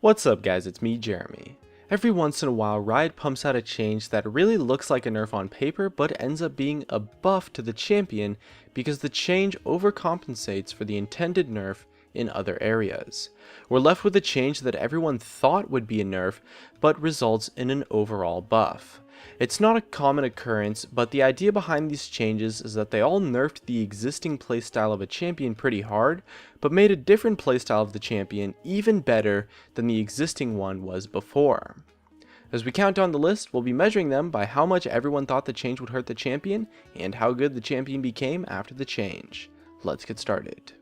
What's up guys, it's me, Jeremy. Every once in a while, Riot pumps out a change that really looks like a nerf on paper but ends up being a buff to the champion because the change overcompensates for the intended nerf in other areas. We're left with a change that everyone thought would be a nerf but results in an overall buff. It's not a common occurrence, but the idea behind these changes is that they all nerfed the existing playstyle of a champion pretty hard, but made a different playstyle of the champion even better than the existing one was before. As we count down the list, we'll be measuring them by how much everyone thought the change would hurt the champion, and how good the champion became after the change. Let's get started.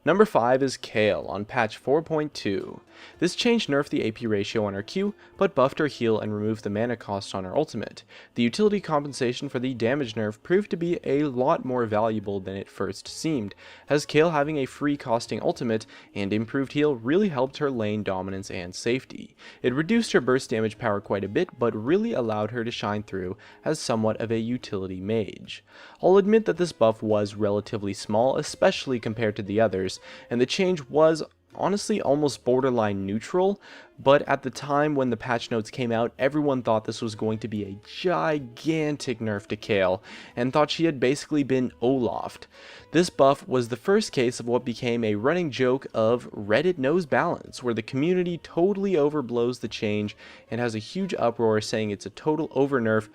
Number 5 is Kayle on patch 4.2. This change nerfed the AP ratio on her Q, but buffed her heal and removed the mana cost on her ultimate. The utility compensation for the damage nerf proved to be a lot more valuable than it first seemed, as Kayle having a free costing ultimate and improved heal really helped her lane dominance and safety. It reduced her burst damage power quite a bit, but really allowed her to shine through as somewhat of a utility mage. I'll admit that this buff was relatively small, especially compared to the others, and the change was honestly almost borderline neutral, but at the time when the patch notes came out, everyone thought this was going to be a gigantic nerf to Kayle, and thought she had basically been Olafed. This buff was the first case of what became a running joke of Reddit knows balance, where the community totally overblows the change and has a huge uproar saying it's a total over nerf.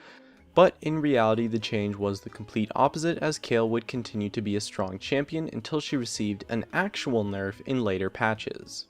But in reality, the change was the complete opposite, as Kayle would continue to be a strong champion until she received an actual nerf in later patches.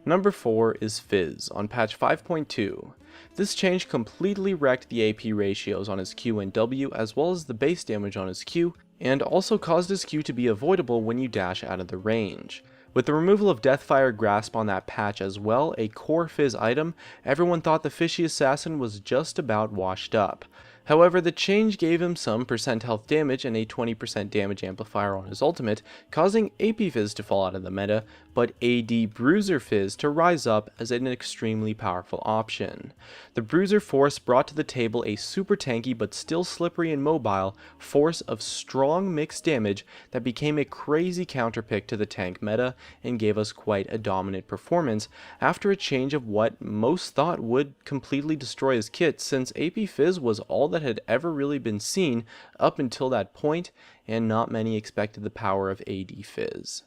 Number 4 is Fizz on patch 5.2. This change completely wrecked the AP ratios on his Q and W, as well as the base damage on his Q, and also caused his Q to be avoidable when you dash out of the range. With the removal of Deathfire Grasp on that patch as well, a core Fizz item, everyone thought the Fishy Assassin was just about washed up. However, the change gave him some percent health damage and a 20% damage amplifier on his ultimate, causing AP Fizz to fall out of the meta, but AD Bruiser Fizz to rise up as an extremely powerful option. The Bruiser Force brought to the table a super tanky but still slippery and mobile force of strong mixed damage that became a crazy counterpick to the tank meta and gave us quite a dominant performance after a change of what most thought would completely destroy his kit, since AP Fizz was all that had ever really been seen up until that point, and not many expected the power of AD Fizz.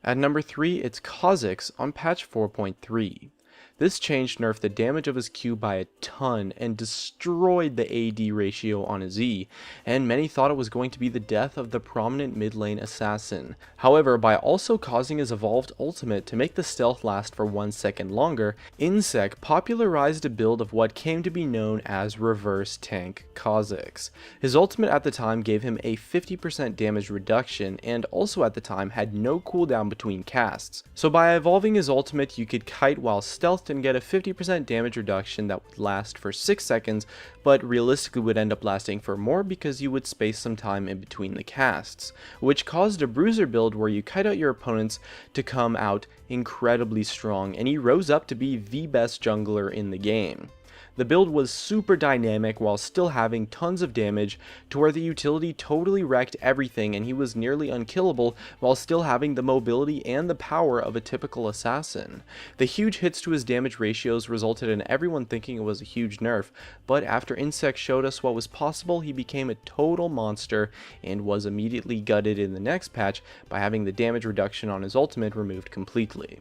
At number 3, it's Kha'Zix on patch 4.3. This change nerfed the damage of his Q by a ton and destroyed the AD ratio on his E, and many thought it was going to be the death of the prominent mid lane assassin. However, by also causing his evolved ultimate to make the stealth last for 1 second longer, Insec popularized a build of what came to be known as reverse tank Kha'Zix. His ultimate at the time gave him a 50% damage reduction, and also at the time had no cooldown between casts. So by evolving his ultimate, you could kite while stealth and get a 50% damage reduction that would last for 6 seconds, but realistically would end up lasting for more because you would space some time in between the casts, which caused a bruiser build where you kite out your opponents to come out incredibly strong, and he rose up to be the best jungler in the game. The build was super dynamic while still having tons of damage, to where the utility totally wrecked everything and he was nearly unkillable while still having the mobility and the power of a typical assassin. The huge hits to his damage ratios resulted in everyone thinking it was a huge nerf, but after Insect showed us what was possible, he became a total monster and was immediately gutted in the next patch by having the damage reduction on his ultimate removed completely.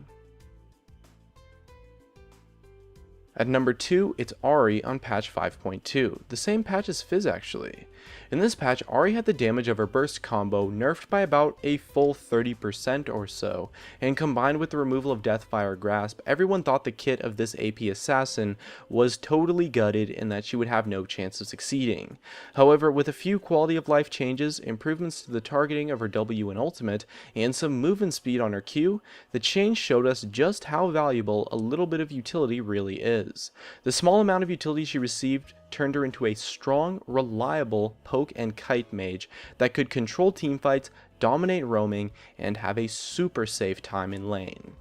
At number 2, it's Ahri on patch 5.2, the same patch as Fizz actually. In this patch, Ahri had the damage of her burst combo nerfed by about a full 30% or so, and combined with the removal of Deathfire Grasp, everyone thought the kit of this AP assassin was totally gutted and that she would have no chance of succeeding. However, with a few quality of life changes, improvements to the targeting of her W and ultimate, and some movement speed on her Q, the change showed us just how valuable a little bit of utility really is. The small amount of utility she received turned her into a strong, reliable poke and kite mage that could control teamfights, dominate roaming, and have a super safe time in lane.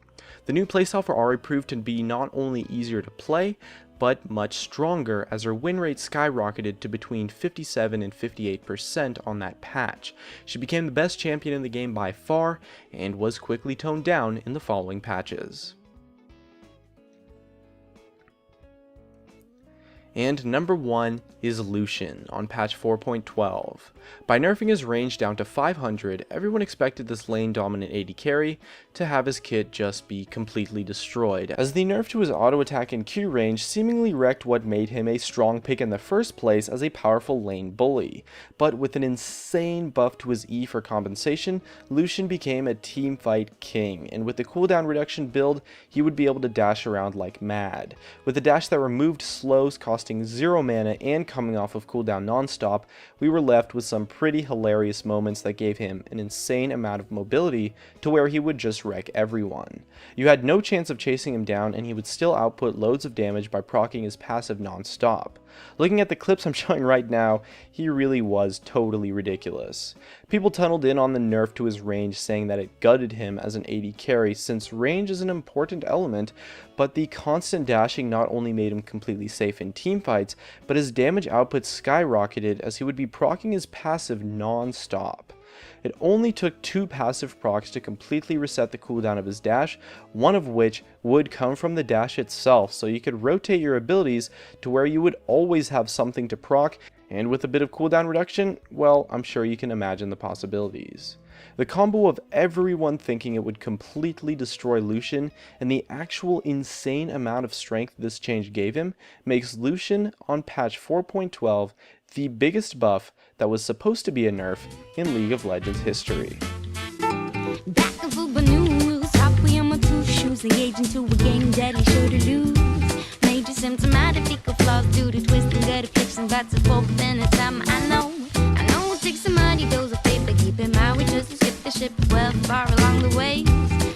The new playstyle for Ahri proved to be not only easier to play, but much stronger as her win rate skyrocketed to between 57 and 58% on that patch. She became the best champion in the game by far, and was quickly toned down in the following patches. And number 1 is Lucian on patch 4.12. By nerfing his range down to 500, everyone expected this lane dominant AD carry to have his kit just be completely destroyed, as the nerf to his auto attack and Q range seemingly wrecked what made him a strong pick in the first place as a powerful lane bully. But with an insane buff to his E for compensation, Lucian became a teamfight king, and with the cooldown reduction build, he would be able to dash around like mad. With a dash that removed slows costing 0 mana and coming off of cooldown non-stop, we were left with some pretty hilarious moments that gave him an insane amount of mobility to where he would just wreck everyone. You had no chance of chasing him down, and he would still output loads of damage by proccing his passive non-stop. Looking at the clips I'm showing right now, he really was totally ridiculous. People tunneled in on the nerf to his range, saying that it gutted him as an AD carry since range is an important element, but the constant dashing not only made him completely safe in teamfights, but his damage output skyrocketed as he would be proccing his passive non-stop. It only took 2 passive procs to completely reset the cooldown of his dash, one of which would come from the dash itself, so you could rotate your abilities to where you would always have something to proc, and with a bit of cooldown reduction, well, I'm sure you can imagine the possibilities. The combo of everyone thinking it would completely destroy Lucian and the actual insane amount of strength this change gave him makes Lucian on patch 4.12 the biggest buff that was supposed to be a nerf in League of Legends history. Engaged into a game that he sure to lose. Major symptomatic fecal flaws due to twisting gutter flips and bats and forth and it's time. I know it takes a mighty dose of faith, but keep in mind we just skip the ship well far along the way.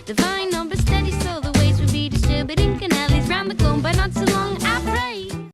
Divine